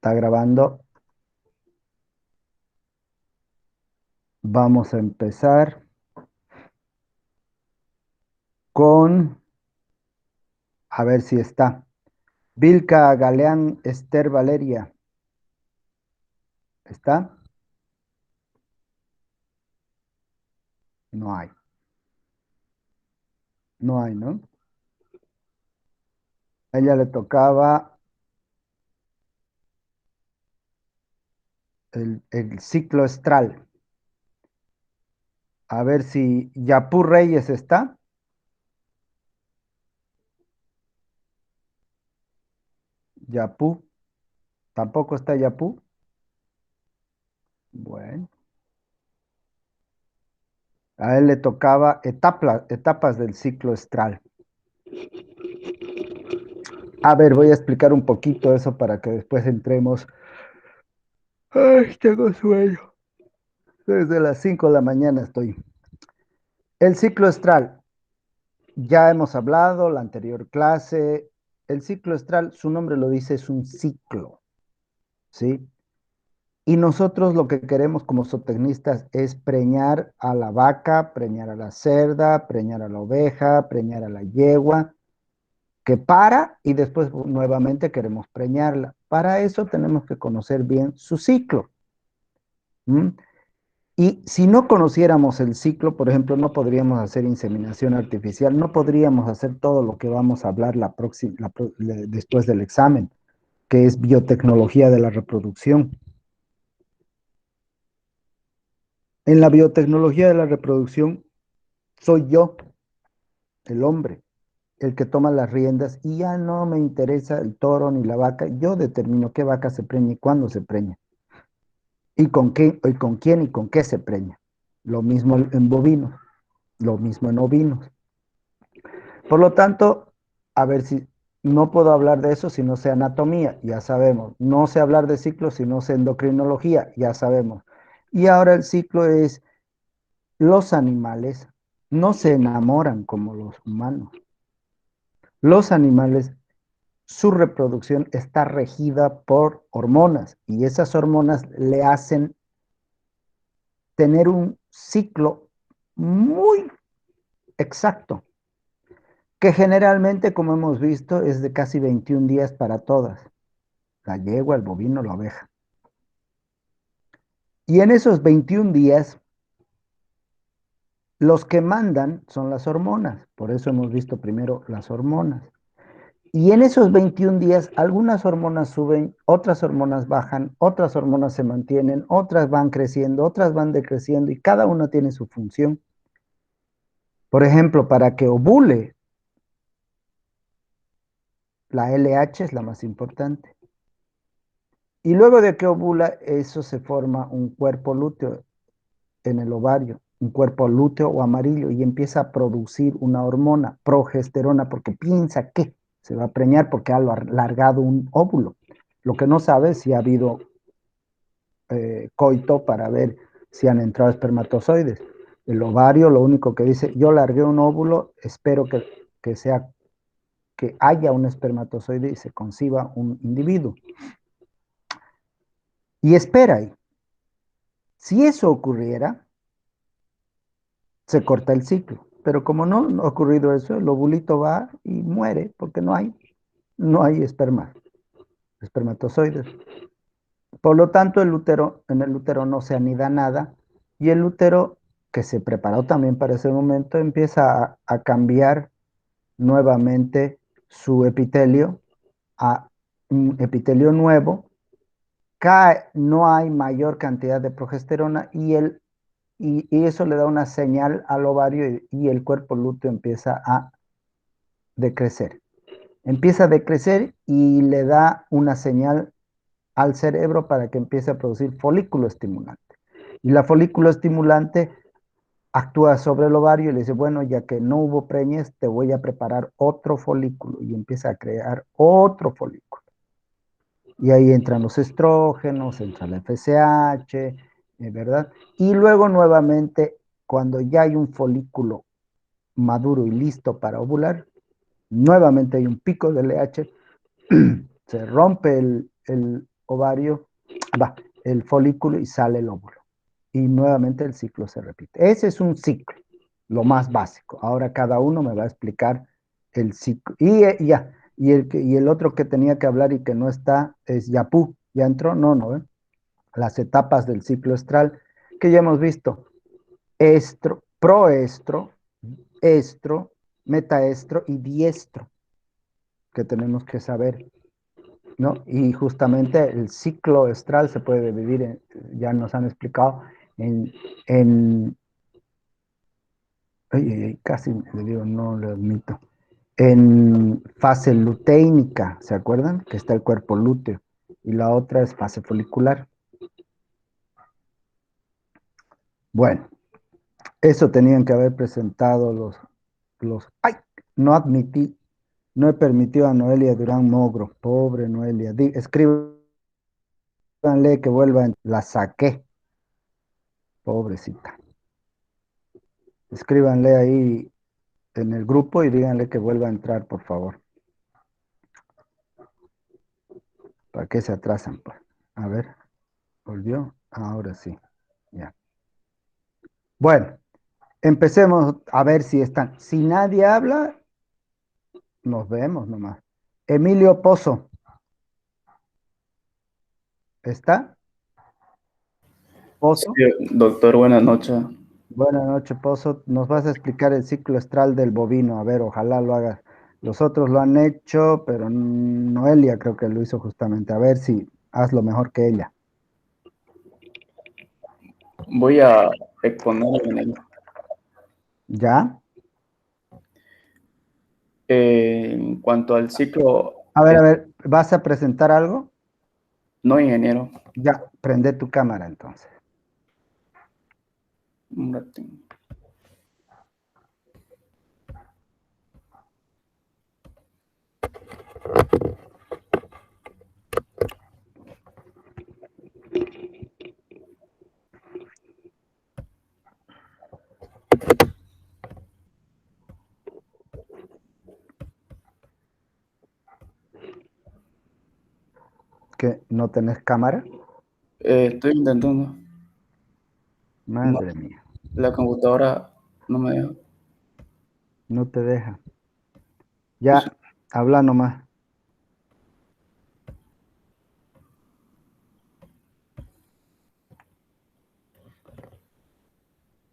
Está grabando. Vamos a empezar con, a ver si está. Vilca Galeán Esther Valeria. ¿Está? No hay. No hay, ¿no? A ella le tocaba el ciclo estral. A ver si Yapú Reyes está. Yapú. Tampoco está Yapú. Bueno. A él le tocaba etapas del ciclo estral. A ver, voy a explicar un poquito eso para que después entremos. Ay, tengo sueño. Desde las 5 de la mañana estoy. El ciclo estral, ya hemos hablado la anterior clase. El ciclo estral, su nombre lo dice, es un ciclo, ¿sí? Y nosotros lo que queremos como zootecnistas es preñar a la vaca, preñar a la cerda, preñar a la oveja, preñar a la yegua, que para y después nuevamente queremos preñarla. Para eso tenemos que conocer bien su ciclo. ¿M? Y si no conociéramos el ciclo, por ejemplo, no podríamos hacer inseminación artificial, no podríamos hacer todo lo que vamos a hablar después del examen, que es biotecnología de la reproducción. En la biotecnología de la reproducción soy yo, el hombre, el que toma las riendas y ya no me interesa el toro ni la vaca, yo determino qué vaca se preña y cuándo se preña, y con qué, y con quién y con qué se preña. Lo mismo en bovinos, lo mismo en ovinos. Por lo tanto, a ver si no puedo hablar de eso si no sé anatomía, ya sabemos. No sé hablar de ciclos si no sé endocrinología, ya sabemos. Y ahora el ciclo es, los animales no se enamoran como los humanos. Los animales, su reproducción está regida por hormonas y esas hormonas le hacen tener un ciclo muy exacto, que generalmente, como hemos visto, es de casi 21 días para todas. La yegua, el bovino, la oveja. Y en esos 21 días, los que mandan son las hormonas. Por eso hemos visto primero las hormonas. Y en esos 21 días, algunas hormonas suben, otras hormonas bajan, otras hormonas se mantienen, otras van creciendo, otras van decreciendo y cada una tiene su función. Por ejemplo, para que ovule, la LH es la más importante. Y luego de que ovula, eso se forma un cuerpo lúteo en el ovario, un cuerpo lúteo o amarillo, y empieza a producir una hormona, progesterona, porque piensa que se va a preñar porque ha largado un óvulo. Lo que no sabe es si ha habido coito para ver si han entrado espermatozoides. El ovario lo único que dice, yo largué un óvulo, espero que sea, que haya un espermatozoide y se conciba un individuo. Y espera ahí. Si eso ocurriera, se corta el ciclo. Pero como no ha ocurrido eso, el ovulito va y muere porque no hay espermatozoides. Por lo tanto, en el útero no se anida nada y el útero, que se preparó también para ese momento, empieza a cambiar nuevamente su epitelio a un epitelio nuevo. Cae, no hay mayor cantidad de progesterona y eso le da una señal al ovario y el cuerpo lúteo empieza a decrecer. Empieza a decrecer y le da una señal al cerebro para que empiece a producir folículo estimulante. Y la folículo estimulante actúa sobre el ovario y le dice, bueno, ya que no hubo preñez, te voy a preparar otro folículo y empieza a crear otro folículo. Y ahí entran los estrógenos, entra la FSH, ¿verdad? Y luego nuevamente, cuando ya hay un folículo maduro y listo para ovular, nuevamente hay un pico de LH, se rompe el ovario, va, el folículo y sale el óvulo. Y nuevamente el ciclo se repite. Ese es un ciclo, lo más básico. Ahora cada uno me va a explicar el ciclo. Y ya, y el otro que tenía que hablar y que no está es Yapú. ¿Ya entró? No, no, ¿eh? Las etapas del ciclo estral que ya hemos visto. Estro, proestro, estro, metaestro y diestro, que tenemos que saber, ¿no? Y justamente el ciclo estral se puede dividir, ya nos han explicado, en ay, ay, ay, casi le digo, no lo admito, en fase luteínica, ¿se acuerdan? Que está el cuerpo lúteo, y la otra es fase folicular. Bueno, eso tenían que haber presentado ¡ay! No admití, no he permitido a Noelia Durán Mogro, pobre Noelia, escríbanle que vuelva, la saqué, pobrecita. Escríbanle ahí en el grupo y díganle que vuelva a entrar, por favor. ¿Para qué se atrasan, pues? A ver, ¿volvió? Ahora sí, ya. Bueno, empecemos a ver si están. Si nadie habla, nos vemos nomás. Emilio Pozo, ¿está? Sí, Pozo. doctor, buenas noches. Buenas noches, Pozo. Nos vas a explicar el ciclo estral del bovino. A ver, ojalá lo hagas. Los otros lo han hecho, pero Noelia creo que lo hizo justamente. A ver si hazlo mejor que ella. Voy a exponer ¿Ya? en cuanto al ciclo, A ver, ¿vas a presentar algo? no ingeniero. Ya, prende tu cámara entonces. Un rato. ¿Que no tenés cámara? Estoy intentando. No, Madre mía, la computadora no me deja. no te deja. Ya, habla nomás.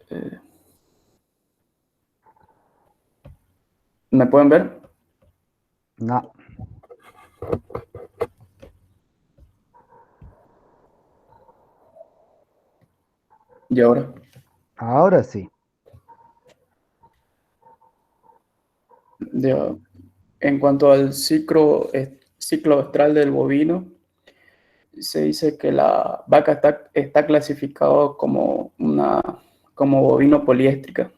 Eh, ¿Me pueden ver? No, Y ahora, ahora sí. ya, en cuanto al ciclo estral del bovino, se dice que la vaca está clasificado como bovino poliéstrica.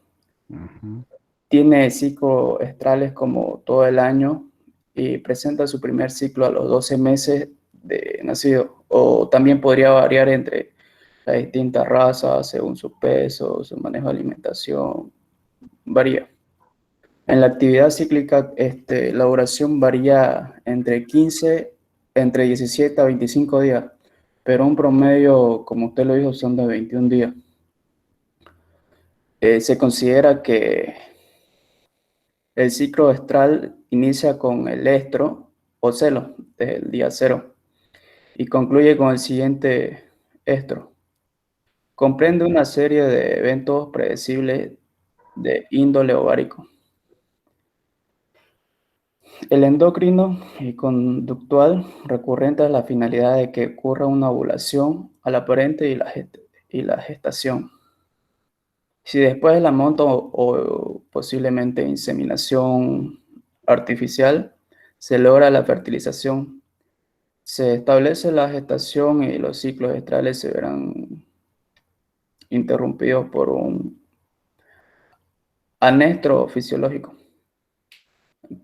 Ujú. Tiene ciclos estrales como todo el año y presenta su primer ciclo a los 12 meses de nacido. O también podría variar entre las distintas razas según su peso, su manejo de alimentación, varía. En la actividad cíclica, la duración varía entre 17 a 25 días, pero un promedio, como usted lo dijo, son de 21 días. Se considera que el ciclo estral inicia con el estro o celo del día cero y concluye con el siguiente estro. Comprende una serie de eventos predecibles de índole ovárico. El endocrino y conductual recurrente a la finalidad de que ocurra una ovulación al aparente y la gestación. Si después de la monta o posiblemente inseminación artificial se logra la fertilización, se establece la gestación y los ciclos estrales se verán interrumpidos por un anestro fisiológico,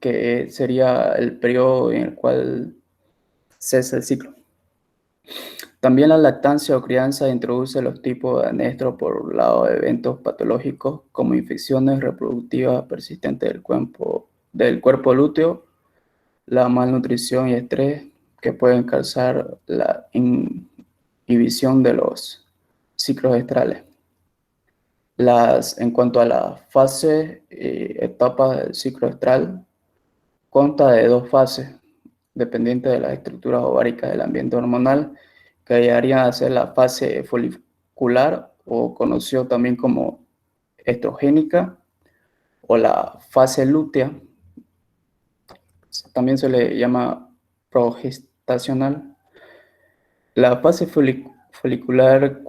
que sería el periodo en el cual cesa el ciclo. También la lactancia o crianza introduce los tipos de anestro por lado de eventos patológicos como infecciones reproductivas persistentes del cuerpo lúteo, la malnutrición y estrés que pueden causar la inhibición de los ciclos estrales. En cuanto a la fase, etapas del ciclo estral, consta de dos fases, dependientes de las estructuras ováricas del ambiente hormonal, que llegarían a ser la fase folicular, o conocido también como estrogénica, o la fase lútea, también se le llama progestacional. La fase folicular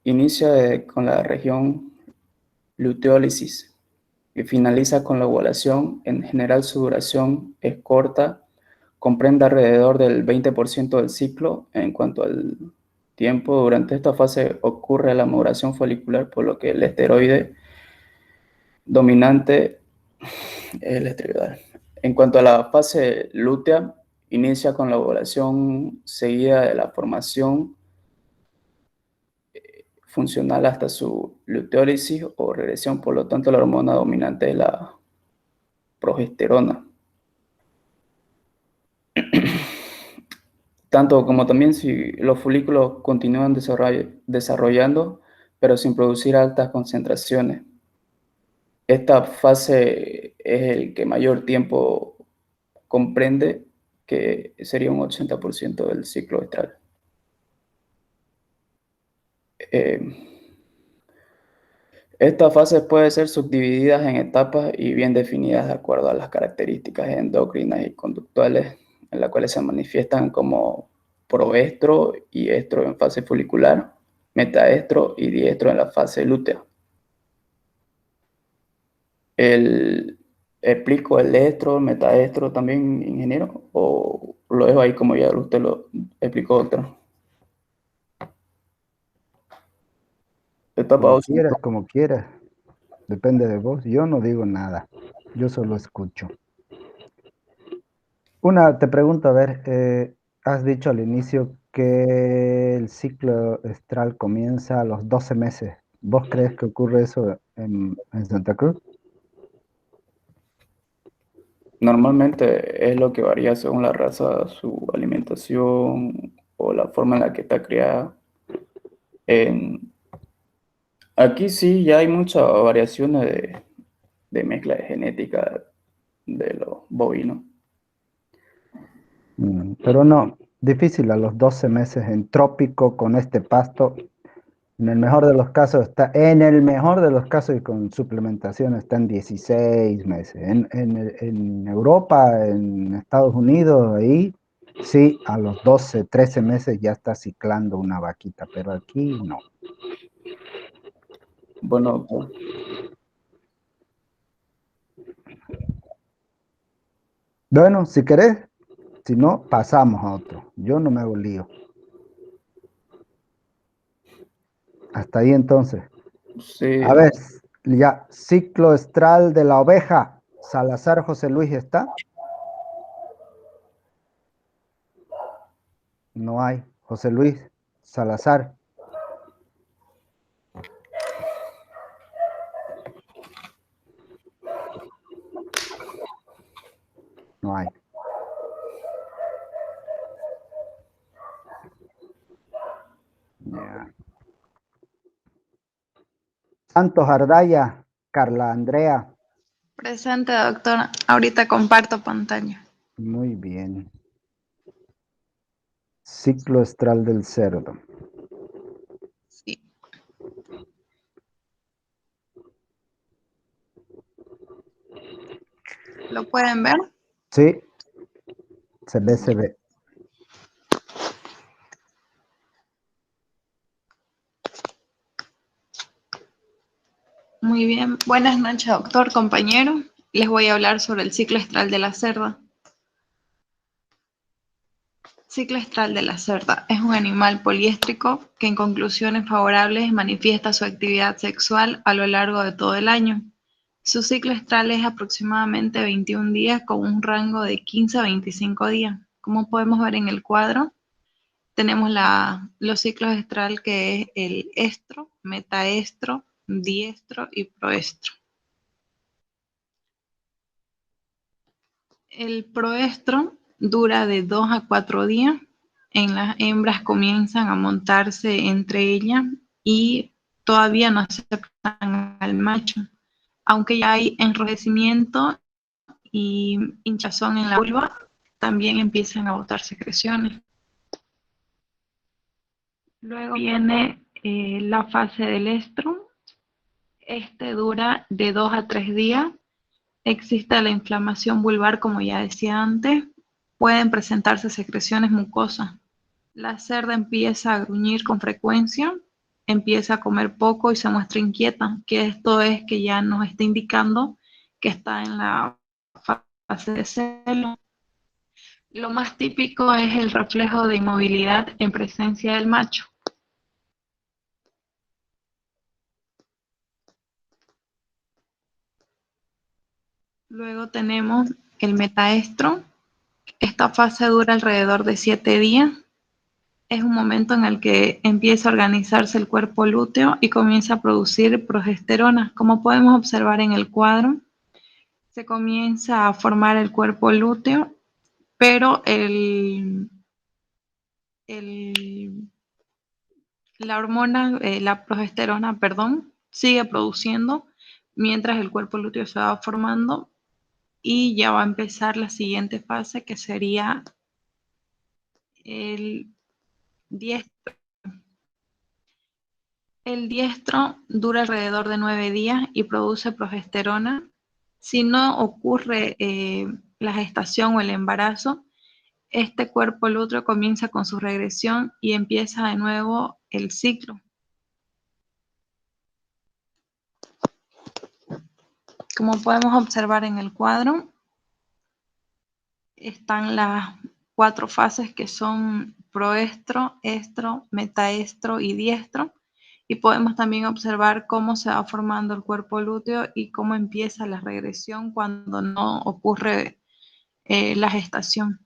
inicia con la región luteólisis y finaliza con la ovulación. En general, su duración es corta, comprende alrededor del 20% del ciclo. En cuanto al tiempo, durante esta fase ocurre la maduración folicular, por lo que el esteroide dominante es el estriodal. En cuanto a la fase lútea, inicia con la ovulación seguida de la formación funcional hasta su luteólisis o regresión. Por lo tanto, la hormona dominante es la progesterona. Tanto como también si los folículos continúan desarrollando, pero sin producir altas concentraciones. Esta fase es el que mayor tiempo comprende, que sería un 80% del ciclo estral. Estas fases pueden ser subdivididas en etapas y bien definidas de acuerdo a las características endocrinas y conductuales, en las cuales se manifiestan como proestro y estro en fase folicular, metaestro y diestro en la fase lútea. ¿Explico el estro, el metaestro también, ingeniero? ¿O lo dejo ahí como ya usted lo explicó, doctor? Etapa 2. Como quieras. Depende de vos. Yo no digo nada. Yo solo escucho. Te pregunto, a ver, has dicho al inicio que el ciclo estral comienza a los 12 meses. ¿Vos crees que ocurre eso en Santa Cruz? Normalmente es lo que varía según la raza, su alimentación o la forma en la que está criada. Aquí sí ya hay muchas variaciones de mezcla de genética de los bovinos. Pero no, difícil a los 12 meses en trópico con este pasto. En el mejor de los casos en el mejor de los casos y con suplementación está en 16 meses. En Europa, en Estados Unidos, ahí sí, a los 12, 13 meses ya está ciclando una vaquita, pero aquí no. Bueno, doctor, Bueno, si querés, si no, pasamos a otro. Yo no me hago lío. Hasta ahí entonces. sí, A ver, ya, ciclo estral de la oveja. Salazar José Luis está. No hay. José Luis Salazar. No hay. Ya. Santos Ardaya, Carla Andrea. Presente, doctora. Ahorita comparto pantalla. Muy bien. Ciclo estral del cerdo. Sí. ¿Lo pueden ver? Sí, se ve. Muy bien. Buenas noches, doctor, compañero. Les voy a hablar sobre el ciclo estral de la cerda. Ciclo estral de la cerda es un animal poliéstrico que en conclusiones favorables manifiesta su actividad sexual a lo largo de todo el año. Su ciclo estral es aproximadamente 21 días con un rango de 15 a 25 días. Como podemos ver en el cuadro, tenemos los ciclos estral que es el estro, metaestro, diestro y proestro. El proestro dura de 2 a 4 días. En las hembras comienzan a montarse entre ellas y todavía no aceptan al macho, aunque ya hay enrojecimiento y hinchazón en la vulva, también empiezan a botar secreciones. Luego viene la fase del estro. Este dura de 2 a 3 días. Existe la inflamación vulvar, como ya decía antes. Pueden presentarse secreciones mucosas. La cerda empieza a gruñir con frecuencia, empieza a comer poco y se muestra inquieta, que esto es que ya nos está indicando que está en la fase de celo. Lo más típico es el reflejo de inmovilidad en presencia del macho. Luego tenemos el metaestro. Esta fase dura alrededor de 7 días. Es un momento en el que empieza a organizarse el cuerpo lúteo y comienza a producir progesterona. Como podemos observar en el cuadro, se comienza a formar el cuerpo lúteo, pero la hormona, la progesterona, perdón, sigue produciendo mientras el cuerpo lúteo se va formando y ya va a empezar la siguiente fase que sería el diestro. El diestro dura alrededor de 9 días y produce progesterona. Si no ocurre la gestación o el embarazo, este cuerpo lúteo comienza con su regresión y empieza de nuevo el ciclo. Como podemos observar en el cuadro, están las 4 fases que son proestro, estro, metaestro y diestro. Y podemos también observar cómo se va formando el cuerpo lúteo y cómo empieza la regresión cuando no ocurre la gestación.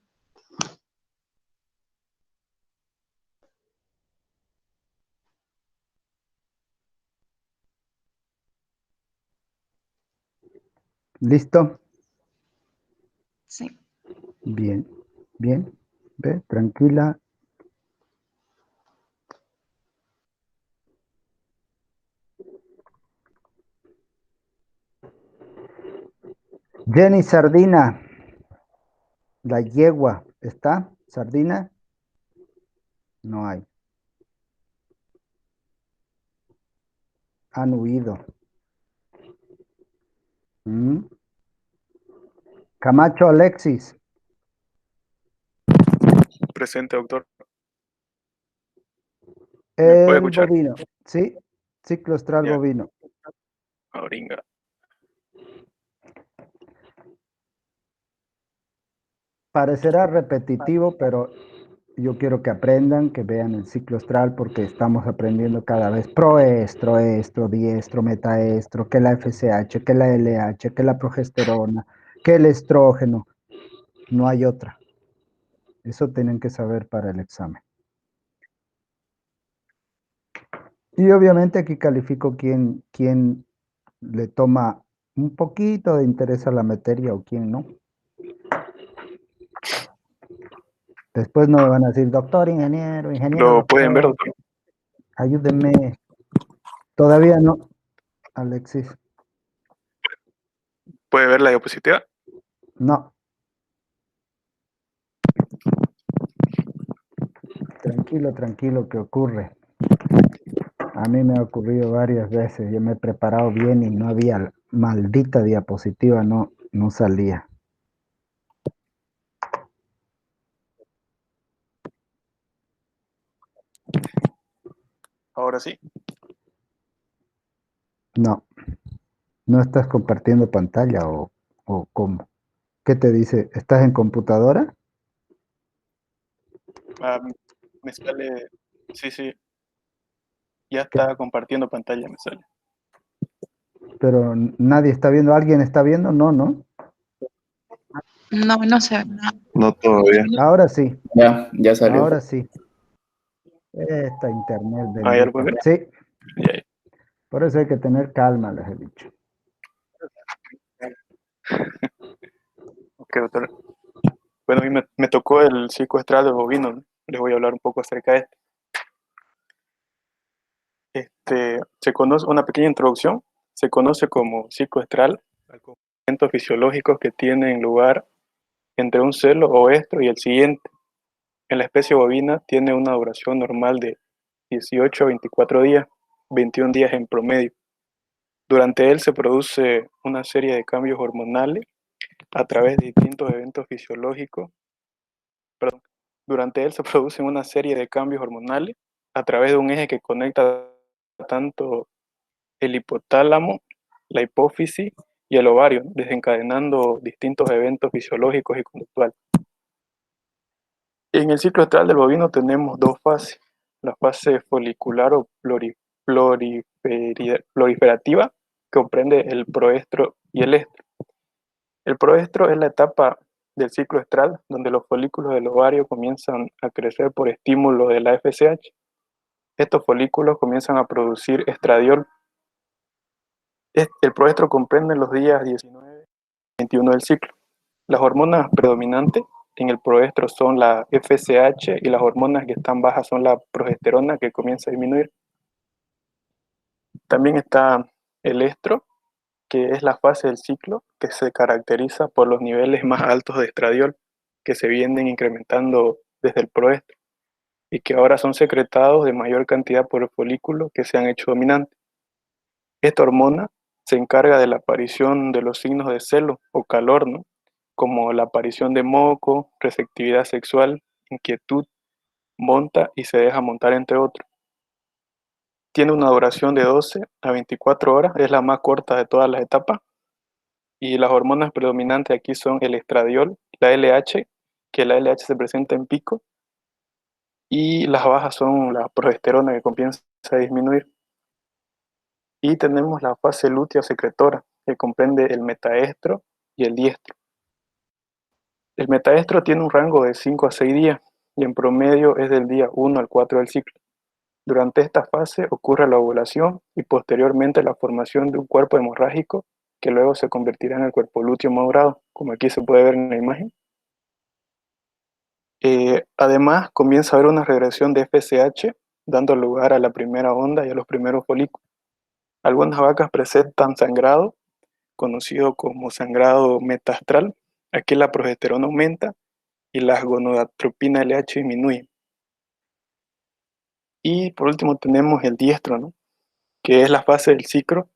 ¿Listo? Sí. Bien, bien. Ve, tranquila. Jenny Sardina, la yegua, ¿está? ¿Sardina? No hay. Han huido. ¿Mm? Camacho Alexis, Presente, doctor. ¿Me puede el escuchar? bovino, ¿sí? Ciclo estral Ya, bovino. Auringa. Parecerá repetitivo, pero yo quiero que aprendan, que vean el ciclo estral porque estamos aprendiendo cada vez proestro, estro, diestro, metaestro, que la FSH, que la LH, que la progesterona, que el estrógeno. No hay otra. Eso tienen que saber para el examen. Y obviamente aquí califico quién le toma un poquito de interés a la materia o quién no. Después no me van a decir, doctor, ingeniero, ¿Lo pueden ver, doctor, doctor? ayúdenme. Todavía no, Alexis. ¿Puede ver la diapositiva? No. Tranquilo, tranquilo, que ocurre. A mí me ha ocurrido varias veces. Yo me he preparado bien y no había maldita diapositiva, no salía. Ahora sí. No, no estás compartiendo pantalla o cómo. ¿Qué te dice? ¿Estás en computadora? Ah, me sale. Sí, sí. Ya ¿Qué? está compartiendo pantalla, me sale. Pero nadie está viendo. ¿Alguien está viendo? No, no. No, no se ve nada. No todavía. Ahora sí, Ya salió. ahora sí. Esta internet Ah, ¿ya lo bendita. pueden ver? Sí, Ya, ya. por eso hay que tener calma, les he dicho. Ok, doctor. Bueno, a mí me tocó el ciclo estral del bovino, ¿no? Les voy a hablar un poco acerca de esto. Se conoce una pequeña introducción, se conoce como ciclo estral al conjunto de eventos fisiológicos que tienen lugar entre un celo o estro y el siguiente. En la especie bovina tiene una duración normal de 18 a 24 días, 21 días en promedio. Durante él se produce una serie de cambios hormonales a través de distintos eventos fisiológicos. Durante él se producen una serie de cambios hormonales a través de un eje que conecta tanto el hipotálamo, la hipófisis y el ovario, desencadenando distintos eventos fisiológicos y conductuales. En el ciclo estral del bovino tenemos dos fases: la fase folicular o proliferativa, que comprende el proestro y el estro. El proestro es la etapa del ciclo estral donde los folículos del ovario comienzan a crecer por estímulo de la FSH. Estos folículos comienzan a producir estradiol. El proestro comprende los días 19 y 21 del ciclo. Las hormonas predominantes en el proestro son la FSH y las hormonas que están bajas son la progesterona, que comienza a disminuir. También está el estro, que es la fase del ciclo que se caracteriza por los niveles más altos de estradiol que se vienen incrementando desde el proestro y que ahora son secretados de mayor cantidad por el folículo que se han hecho dominantes. Esta hormona se encarga de la aparición de los signos de celo o calor, ¿no? Como la aparición de moco, receptividad sexual, inquietud, monta y se deja montar, entre otros. Tiene una duración de 12 a 24 horas, es la más corta de todas las etapas. Y las hormonas predominantes aquí son el estradiol, la LH, que la LH se presenta en pico, y las bajas son la progesterona, que comienza a disminuir. Y tenemos la fase lútea secretora, que comprende el metaestro y el diestro. El metaestro tiene un rango de 5 a 6 días y en promedio es del día 1 al 4 del ciclo. Durante esta fase ocurre la ovulación y posteriormente la formación de un cuerpo hemorrágico que luego se convertirá en el cuerpo lúteo madurado, como aquí se puede ver en la imagen. Además, comienza a haber una regresión de FSH, dando lugar a la primera onda y a los primeros folículos. Algunas vacas presentan sangrado, conocido como sangrado metastral. Aquí la progesterona aumenta y la gonadotropina LH disminuye. Y por último tenemos el diestro, ¿no? Que es la fase del ciclo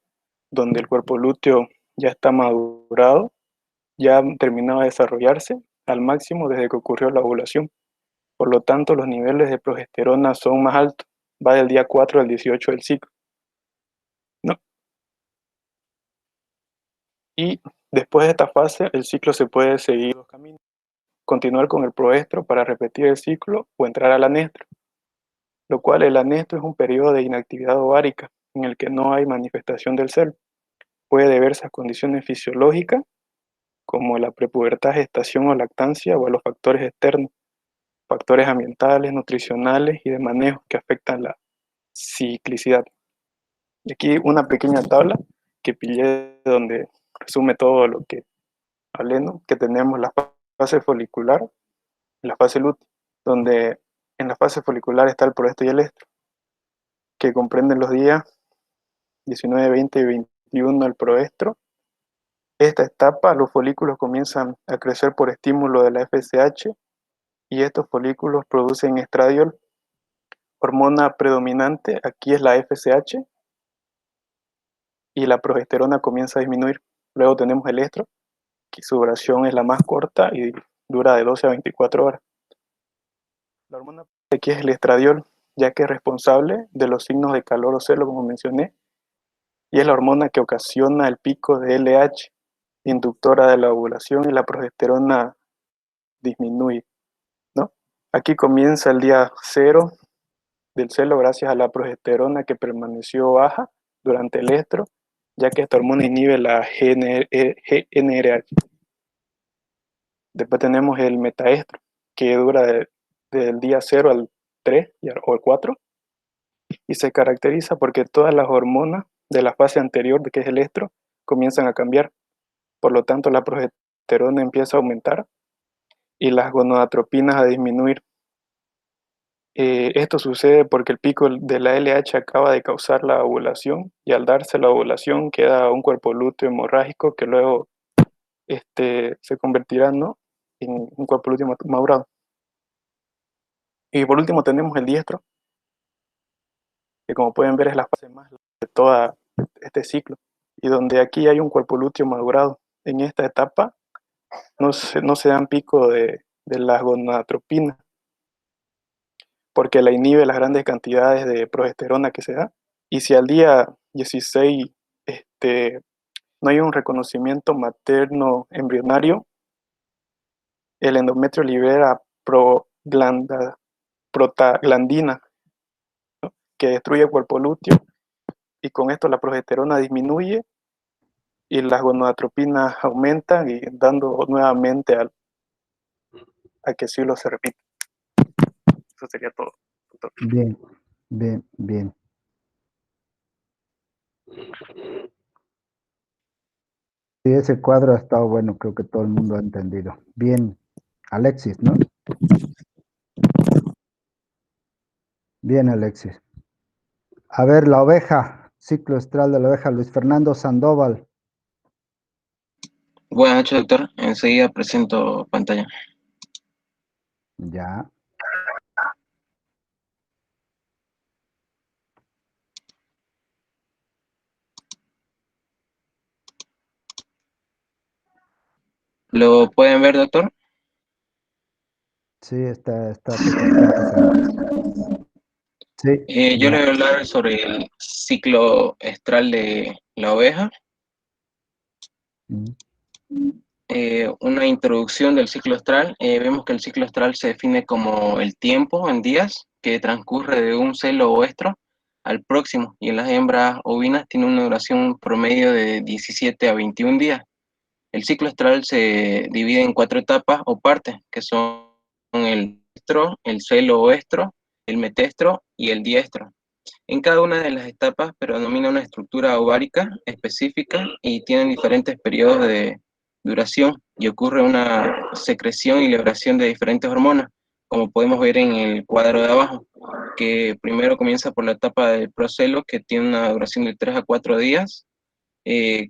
donde el cuerpo lúteo ya está madurado, ya ha terminado de desarrollarse al máximo desde que ocurrió la ovulación. Por lo tanto, los niveles de progesterona son más altos, va del día 4 al 18 del ciclo, ¿no? Y después de esta fase, el ciclo se puede seguir dos caminos: continuar con el proestro para repetir el ciclo o entrar al anestro, lo cual el anestro es un periodo de inactividad ovárica en el que no hay manifestación del celo. Puede deberse a condiciones fisiológicas como la prepubertad, gestación o lactancia, o a los factores externos, factores ambientales, nutricionales y de manejo que afectan la ciclicidad. Y aquí una pequeña tabla que pillé donde resume todo lo que hablé, ¿no? Que tenemos la fase folicular y la fase lútea, donde en la fase folicular está el proestro y el estro, que comprenden los días 19, 20 y 21 del proestro. Esta etapa, los folículos comienzan a crecer por estímulo de la FSH y estos folículos producen estradiol. Hormona predominante aquí es la FSH y la progesterona comienza a disminuir. Luego tenemos el estro, que su duración es la más corta y dura de 12 a 24 horas. La hormona aquí es el estradiol, ya que es responsable de los signos de calor o celo, como mencioné, y es la hormona que ocasiona el pico de LH, inductora de la ovulación, y la progesterona disminuye, ¿no? Aquí comienza el día 0 del celo gracias a la progesterona, que permaneció baja durante el estro, ya que esta hormona inhibe la GnRH. Después tenemos el metaestro, que dura del día 0 al 3 o al 4, y se caracteriza porque todas las hormonas de la fase anterior, que es el estro, comienzan a cambiar. Por lo tanto, la progesterona empieza a aumentar y las gonadotropinas a disminuir. Esto sucede porque el pico de la LH acaba de causar la ovulación y al darse la ovulación queda un cuerpo lúteo hemorrágico que luego se convertirá, ¿no?, en un cuerpo lúteo madurado. Y por último tenemos el diestro, que como pueden ver es la fase más larga de todo este ciclo, y donde aquí hay un cuerpo lúteo madurado. En esta etapa no se dan pico de las gonadotropinas, porque la inhibe las grandes cantidades de progesterona que se da. Y si al día 16 no hay un reconocimiento materno embrionario, el endometrio libera prostaglandina, que destruye el cuerpo lúteo, y con esto la progesterona disminuye y las gonadotropinas aumentan y dando nuevamente a que el ciclo se repita. Eso sería todo, doctor. Bien, bien, bien. Sí, ese cuadro ha estado bueno, creo que todo el mundo ha entendido. Bien, Alexis, ¿no? Bien, Alexis. A ver, la oveja, ciclo estral de la oveja, Luis Fernando Sandoval. Buenas noches, doctor. Enseguida presento pantalla. Ya. ¿Lo pueden ver, doctor? Sí, está perfecto, empezando. Sí, Yo ya. le voy a hablar sobre el ciclo estral de la oveja. Mm, Una introducción del ciclo estral. Vemos que el ciclo estral se define como el tiempo en días que transcurre de un celo o estro al próximo, y en las hembras ovinas tiene una duración promedio de 17 a 21 días. El ciclo estral se divide en 4 etapas o partes, que son el estro, el celo o estro, el metestro y el diestro. En cada una de las etapas predomina una estructura ovárica específica y tienen diferentes periodos de duración, y ocurre una secreción y liberación de diferentes hormonas, como podemos ver en el cuadro de abajo, que primero comienza por la etapa del procelo, que tiene una duración de 3 a 4 días, tiene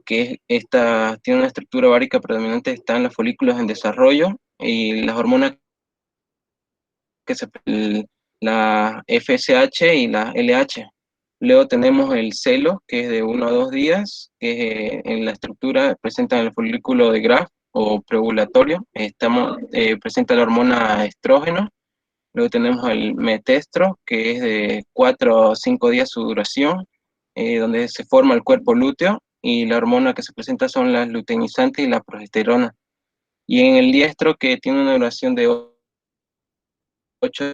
una estructura ovárica predominante, está en los folículos en desarrollo, y las hormonas que se, la FSH y la LH. Luego tenemos el celo, que es de 1 a 2 días, que en la estructura presenta el folículo de Graf o preovulatorio, presenta la hormona estrógeno. Luego tenemos el metestro, que es de 4 a 5 días su duración, donde se forma el cuerpo lúteo, y la hormona que se presenta son las luteinizantes y la progesterona. Y en el diestro, que tiene una duración de 8,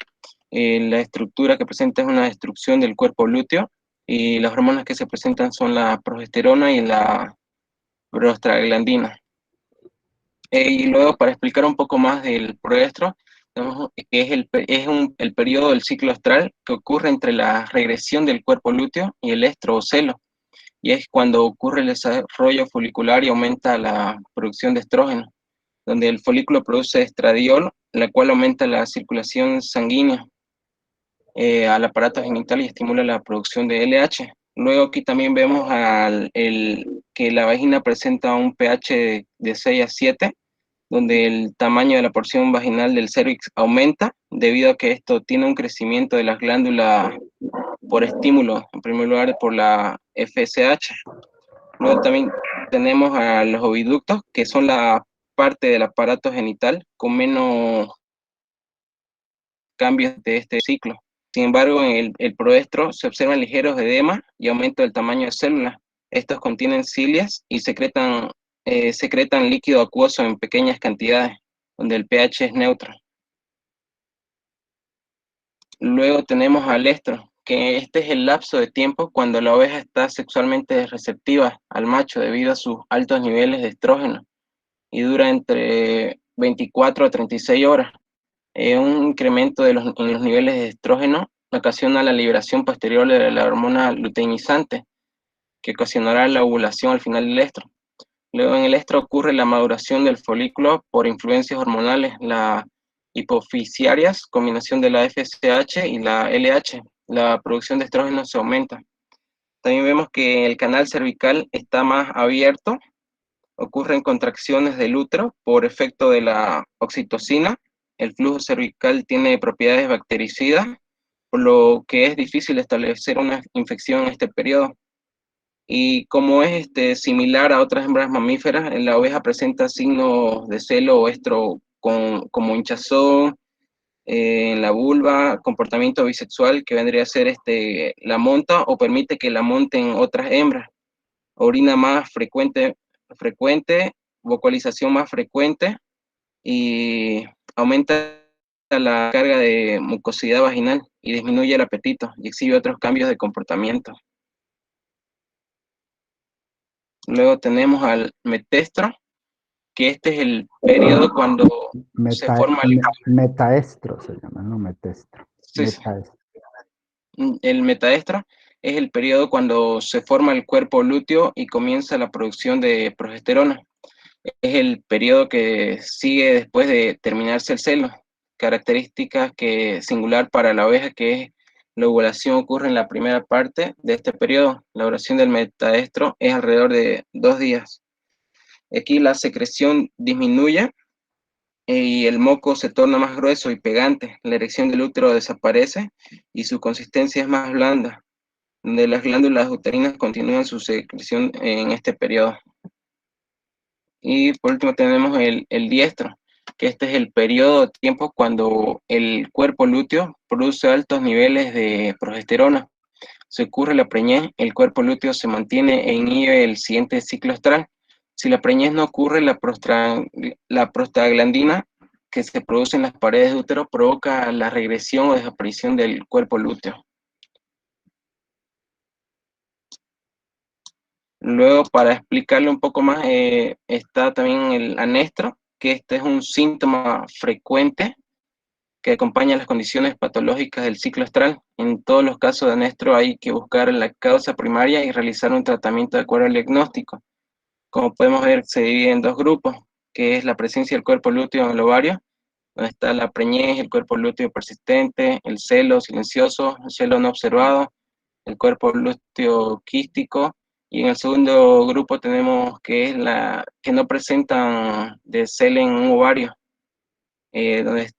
la estructura que presenta es una destrucción del cuerpo lúteo, y las hormonas que se presentan son la progesterona y la prostaglandina. Y luego, para explicar un poco más del proestro, tenemos que es el periodo del ciclo astral que ocurre entre la regresión del cuerpo lúteo y el estro o celo, y es cuando ocurre el desarrollo folicular y aumenta la producción de estrógeno, donde el folículo produce estradiol, la cual aumenta la circulación sanguínea al aparato genital y estimula la producción de LH. Luego aquí también vemos que la vagina presenta un pH de 6 a 7, donde el tamaño de la porción vaginal del cervix aumenta, debido a que esto tiene un crecimiento de las glándulas por estímulo, en primer lugar por la FSH. Luego también tenemos a los oviductos, que son la parte del aparato genital con menos cambios de este ciclo. Sin embargo, en el proestro se observan ligeros edemas y aumento del tamaño de células. Estos contienen cilias y secretan líquido acuoso en pequeñas cantidades, donde el pH es neutro. Luego tenemos al estro, que este es el lapso de tiempo cuando la oveja está sexualmente receptiva al macho debido a sus altos niveles de estrógeno, y dura entre 24 a 36 horas. Un incremento en los niveles de estrógeno ocasiona la liberación posterior de la hormona luteinizante, que ocasionará la ovulación al final del estro. Luego en el estro ocurre la maduración del folículo por influencias hormonales, la hipofisiarias, combinación de la FSH y la LH. La producción de estrógeno se aumenta. También vemos que el canal cervical está más abierto, ocurren contracciones del útero por efecto de la oxitocina. El flujo cervical tiene propiedades bactericidas, por lo que es difícil establecer una infección en este periodo. Y como es similar a otras hembras mamíferas, la oveja presenta signos de celo o estro como hinchazón en la vulva, comportamiento bisexual que vendría a ser la monta o permite que la monten otras hembras, orina más frecuente, vocalización más frecuente y aumenta la carga de mucosidad vaginal y disminuye el apetito y exhibe otros cambios de comportamiento. Luego tenemos al metestro, que este es el periodo cuando se forma Metaestro se llama, no metestro. sí, Metaestro. el metaestro es el periodo cuando se forma el cuerpo lúteo y comienza la producción de progesterona. Es el periodo que sigue después de terminarse el celo. Características que singular para la oveja, que es la ovulación ocurre en la primera parte de este periodo. La duración del metaestro es alrededor de 2 días. Aquí la secreción disminuye y el moco se torna más grueso y pegante. La erección del útero desaparece y su consistencia es más blanda, donde las glándulas uterinas continúan su secreción en este periodo. Y por último tenemos el diestro, que este es el periodo de tiempo cuando el cuerpo lúteo produce altos niveles de progesterona. Se ocurre la preñez, el cuerpo lúteo se mantiene e inhibe el siguiente ciclo estral. Si la preñez no ocurre, la prostaglandina que se produce en las paredes de útero provoca la regresión o desaparición del cuerpo lúteo. Luego, para explicarle un poco más, está también el anestro, que este es un síntoma frecuente que acompaña las condiciones patológicas del ciclo estral. En todos los casos de anestro hay que buscar la causa primaria y realizar un tratamiento de acuerdo al diagnóstico. Como podemos ver, se divide en dos grupos, que es la presencia del cuerpo lúteo en el ovario, donde está la preñez, el cuerpo lúteo persistente, el celo silencioso, el celo no observado, el cuerpo lúteo quístico, y en el segundo grupo tenemos que es la que no presentan de celo en un ovario, donde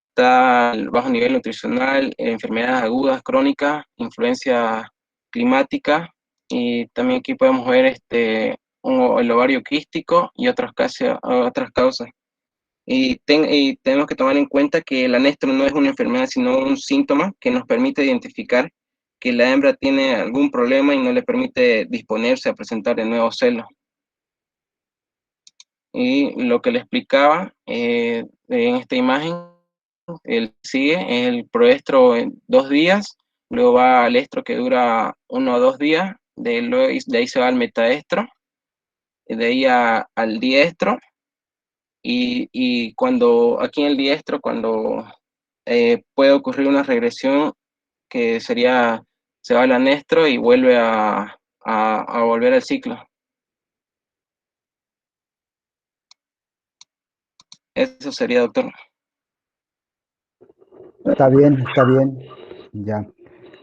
está el bajo nivel nutricional, enfermedades agudas, crónicas, influencia climática, y también aquí podemos ver el ovario quístico y otras causas. Y tenemos que tomar en cuenta que el anestro no es una enfermedad, sino un síntoma que nos permite identificar que la hembra tiene algún problema y no le permite disponerse a presentar de nuevo celos. Y lo que le explicaba en esta imagen, el sigue es el proestro en 2 días, luego va al estro que dura 1 o 2 días, de ahí se va al metaestro, de ahí al diestro, y cuando aquí en el diestro, cuando puede ocurrir una regresión que sería, se va al anestro y vuelve a volver al ciclo. Eso sería, doctor. Está bien, está bien. Ya.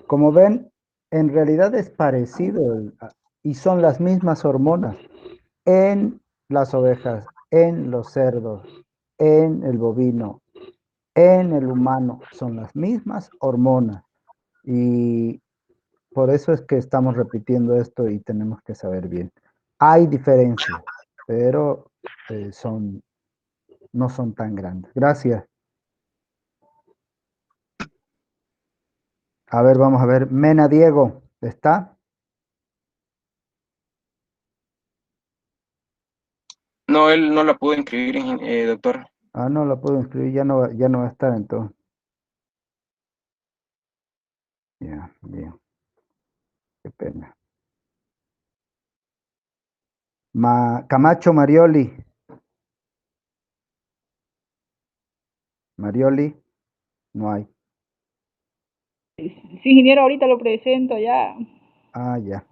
Como ven, en realidad es parecido y son las mismas hormonas en las ovejas, en los cerdos, en el bovino, en el humano. Son las mismas hormonas. Y por eso es que estamos repitiendo esto y tenemos que saber bien. Hay diferencias, pero no son tan grandes. Gracias. A ver, vamos a ver. Mena Diego, ¿está? No, él no la pudo inscribir, doctor. Ah, no la puedo inscribir, ya no va a estar entonces. Ya, bien. Qué pena. Camacho Marioli. Marioli, no hay. Sí, ingeniero, ahorita lo presento ya. Ah, ya.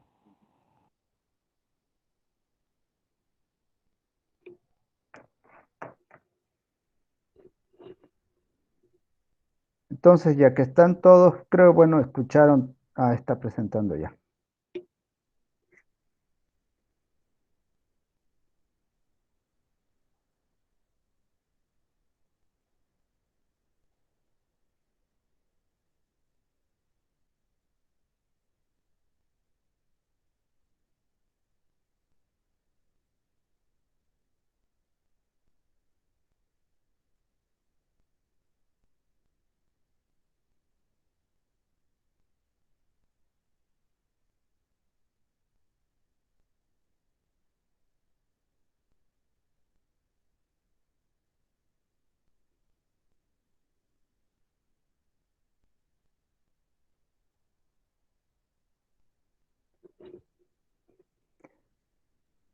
Entonces, ya que están todos, creo, bueno, escucharon. Ah, está presentando ya.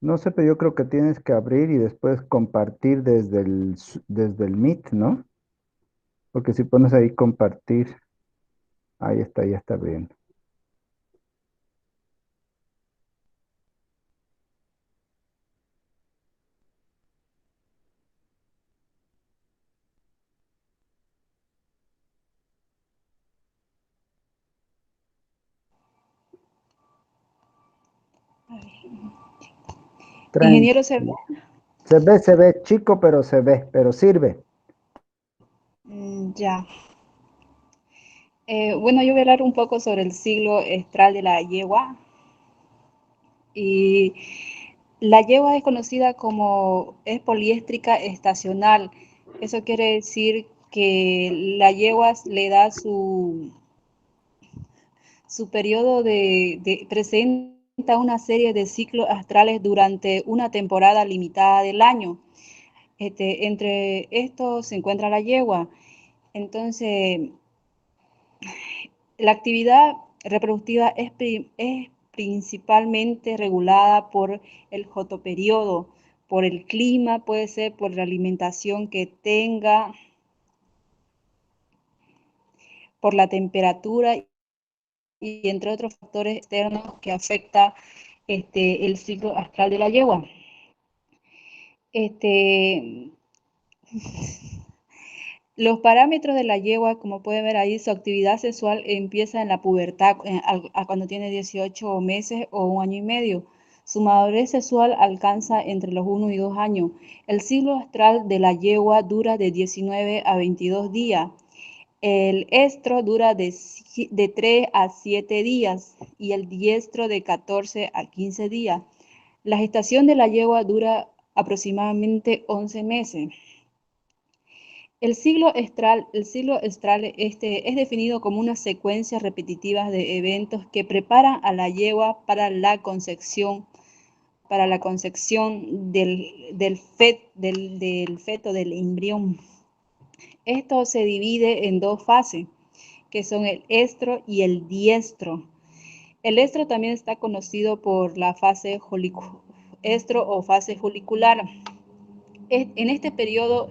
No sé, pero yo creo que tienes que abrir y después compartir desde el Meet, ¿no? Porque si pones ahí compartir, ahí está, ya está abriendo. Ingeniero, Tranquilo. Se ve chico, pero se ve, pero sirve. ya. Bueno, yo voy a hablar un poco sobre el ciclo estral de la yegua. Y la yegua es conocida como es poliéstrica estacional. Eso quiere decir que la yegua le da su periodo presenta una serie de ciclos astrales durante una temporada limitada del año. Entre estos se encuentra la yegua. Entonces, la actividad reproductiva es principalmente regulada por el fotoperiodo, por el clima, puede ser por la alimentación que tenga, por la temperatura y entre otros factores externos que afecta el ciclo astral de la yegua. Los parámetros de la yegua, como pueden ver ahí, su actividad sexual empieza en la pubertad, cuando tiene 18 meses o 1 año y medio. Su madurez sexual alcanza entre los 1 y 2 años. El ciclo astral de la yegua dura de 19 a 22 días. El estro dura de 3 a 7 días y el diestro de 14 a 15 días. La gestación de la yegua dura aproximadamente 11 meses. El ciclo estral es definido como una secuencia repetitiva de eventos que preparan a la yegua para la concepción del feto, del embrión. Esto se divide en dos fases, que son el estro y el diestro. El estro también está conocido por la fase estro o fase folicular. En este periodo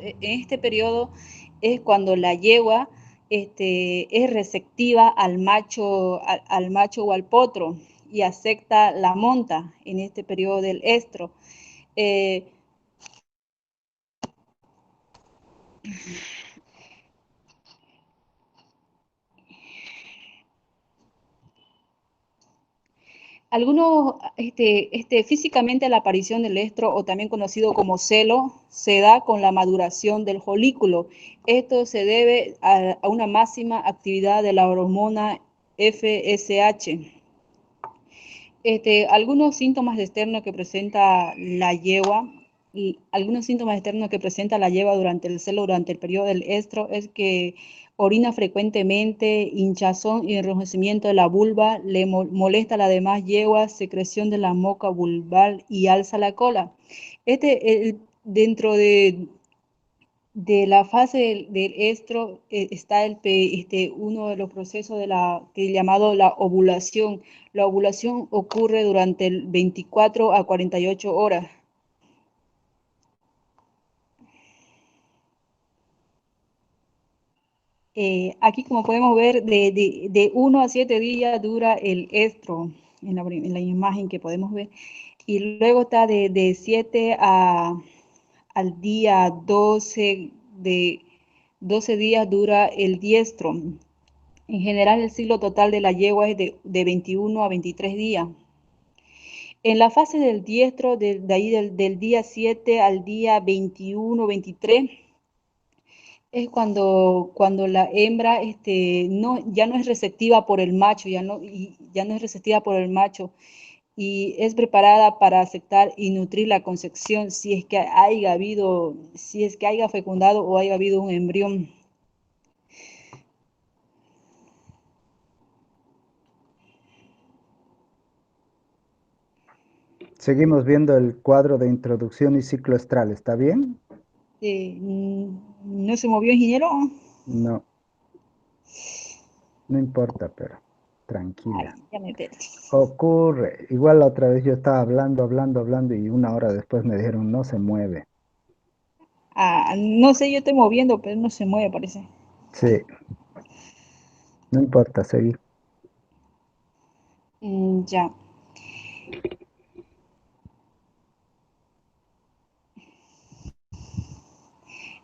es cuando la yegua es receptiva al macho o al potro y acepta la monta en este periodo del estro. Algunos, físicamente la aparición del estro, o también conocido como celo, se da con la maduración del folículo. Esto se debe a una máxima actividad de la hormona FSH. Algunos síntomas externos que presenta la yegua, durante el celo, durante el periodo del estro, es que orina frecuentemente, hinchazón y enrojecimiento de la vulva, le molesta a la demás yegua, secreción de la moca vulval y alza la cola. Dentro de la fase del estro está uno de los procesos llamado la ovulación. La ovulación ocurre durante el 24 a 48 horas. Aquí, como podemos ver, de 1 a 7 días dura el estro, en la imagen que podemos ver, y luego está de 7 al día 12 12 días dura el diestro. En general, el ciclo total de la yegua es de 21 a 23 días. En la fase del diestro, de ahí del día 7 al día 21, 23, es cuando la hembra ya no es receptiva por el macho, ya no es receptiva por el macho y es preparada para aceptar y nutrir la concepción si es que haya fecundado o haya habido un embrión. Seguimos viendo el cuadro de introducción y ciclo estral, ¿está bien? ¿No se movió, ingeniero? No, no importa, pero tranquila. Ay, ya me perdí. Ocurre. Igual la otra vez yo estaba hablando y 1 hora después me dijeron no se mueve. No sé, yo estoy moviendo, pero no se mueve, parece. Sí, no importa, seguí. Ya.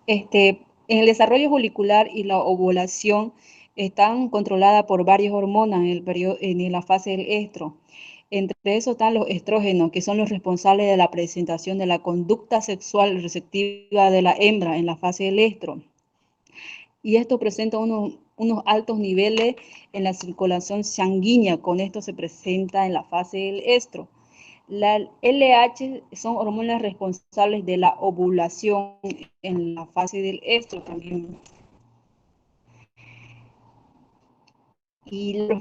En el desarrollo folicular y la ovulación están controladas por varias hormonas en la fase del estro. Entre eso están los estrógenos, que son los responsables de la presentación de la conducta sexual receptiva de la hembra en la fase del estro. Y esto presenta unos altos niveles en la circulación sanguínea. Con esto se presenta en la fase del estro. La LH son hormonas responsables de la ovulación en la fase del estro también. Y la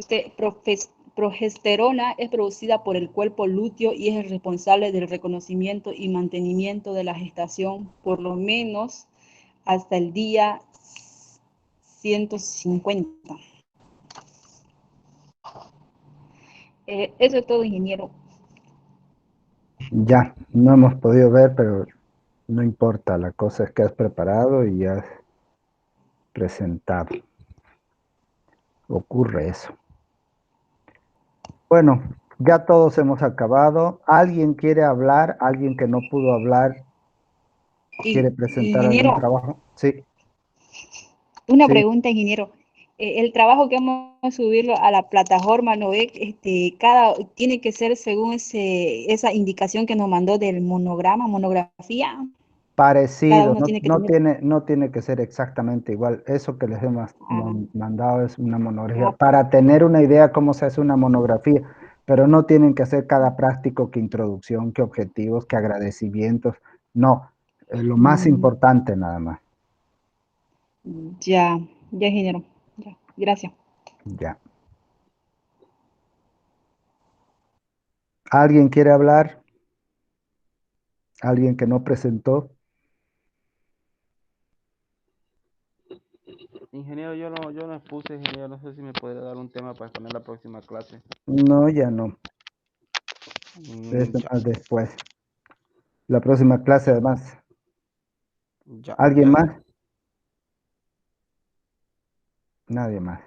progesterona es producida por el cuerpo lúteo y es el responsable del reconocimiento y mantenimiento de la gestación por lo menos hasta el día 150. Eso es todo, ingeniero. Ya, no hemos podido ver, pero no importa, la cosa es que has preparado y has presentado. Ocurre eso. Bueno, ya todos hemos acabado. ¿Alguien quiere hablar? ¿Alguien que no pudo hablar quiere presentar algún Ingeniero, trabajo? Sí, una sí. pregunta, ingeniero. El trabajo que vamos a subirlo a la plataforma, ¿no ve? Tiene que ser según esa indicación que nos mandó del monografía. Cada Parecido, uno no, tiene que tener. no tiene que ser exactamente igual. Eso que les hemos Ah, mandado es una monografía, ah, para tener una idea cómo se hace una monografía, pero no tienen que hacer cada práctico que introducción, que objetivos, que agradecimientos. No, lo más importante nada más. ya, ingeniero. Ya, gracias. Ya. ¿Alguien quiere hablar? ¿Alguien que no presentó? Ingeniero, yo no expuse, ingeniero, no sé si me podría dar un tema para exponer la próxima clase. No, ya no. Es Ya, más después. La próxima clase, además. ya, ¿Alguien ya. más? Nadie más.